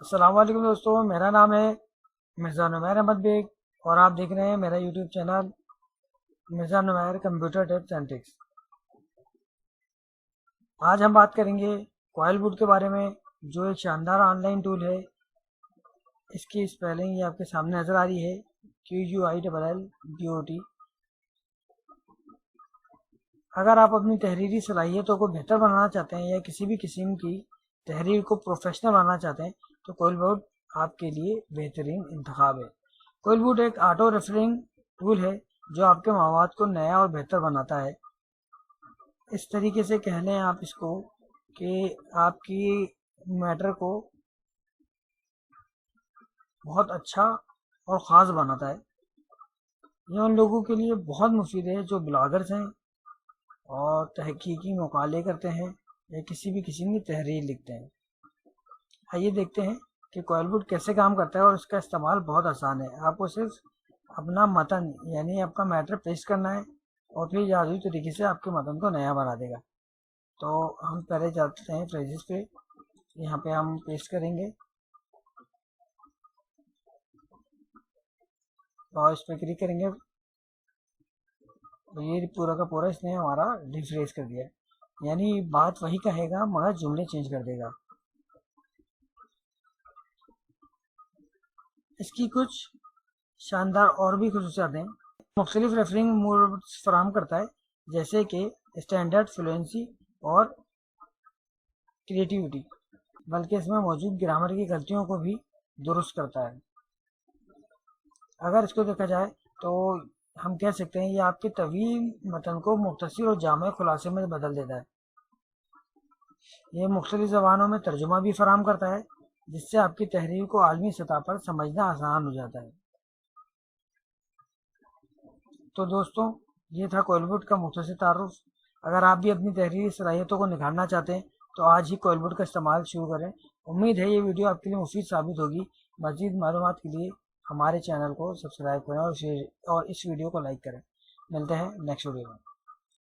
السلام علیکم دوستوں، میرا نام ہے مرزا نمیر احمد بیگ اور آپ دیکھ رہے ہیں میرا YouTube channel Mirza Namir computer tips and tricks. آج ہم بات کریں گے کوائل بوٹ کے بارے میں، جو ایک شاندار آن لائن ٹول ہے۔ اس کی اسپیلنگ یہ آپ کے سامنے نظر آ رہی ہے، QUILLBOT۔ اگر آپ اپنی تحریری صلاحیتوں کو بہتر بنانا چاہتے ہیں یا کسی بھی قسم کی تحریر کو پروفیشنل بنانا چاہتے ہیں تو کوائل بوٹ آپ کے لیے بہترین انتخاب ہے۔ کوائل بوٹ ایک آٹو ریفرنگ ٹول ہے جو آپ کے مواد کو نیا اور بہتر بناتا ہے۔ اس طریقے سے کہہ لیں آپ اس کو کہ آپ کی میٹر کو بہت اچھا اور خاص بناتا ہے۔ یہ ان لوگوں کے لیے بہت مفید ہے جو بلاگرز ہیں اور تحقیقی مقالے کرتے ہیں یا کسی بھی قسم کی تحریر لکھتے ہیں۔ آئیے دیکھتے ہیں کہ کوائل بوٹ کیسے کام کرتا ہے، اور اس کا استعمال بہت آسان ہے۔ آپ کو صرف اپنا متن یعنی آپ کا میٹر پیسٹ کرنا ہے اور پھر جادوئی طریقے سے آپ کے متن کو نیا بنا دے گا۔ تو ہم پہلے جاتے ہیں فریزز پہ، یہاں پہ ہم پیسٹ کریں گے اور اس پہ کلک کریں گے، تو یہ پورا کا پورا اس نے ہمارا ریفریش کر دیا، یعنی بات وہی کہے گا مگر جملے چینج کر دے گا۔ اس کی کچھ شاندار اور بھی خصوصیات ہیں۔ مختلف ریفرنگ موڈز فراہم کرتا ہے، جیسے کہ اسٹینڈرڈ، فلوئنسی اور کریٹیوٹی، بلکہ اس میں موجود گرامر کی غلطیوں کو بھی درست کرتا ہے۔ اگر اس کو دیکھا جائے تو ہم کہہ سکتے ہیں یہ آپ کے طویل متن کو مختصر اور جامع خلاصے میں بدل دیتا ہے۔ یہ مختلف زبانوں میں ترجمہ بھی فراہم کرتا ہے، جس سے آپ کی تحریر کو عالمی سطح پر سمجھنا آسان ہو جاتا ہے۔ تو دوستوں، یہ تھا کوائل بوٹ کا مختصر تعارف۔ اگر آپ بھی اپنی تحریری صلاحیتوں کو نکھارنا چاہتے ہیں تو آج ہی کوائل بوٹ کا استعمال شروع کریں۔ امید ہے یہ ویڈیو آپ کے لیے مفید ثابت ہوگی۔ مزید معلومات کے لیے ہمارے چینل کو سبسکرائب کریں اور اس ویڈیو کو لائک کریں۔ ملتے ہیں نیکسٹ ویڈیو میں۔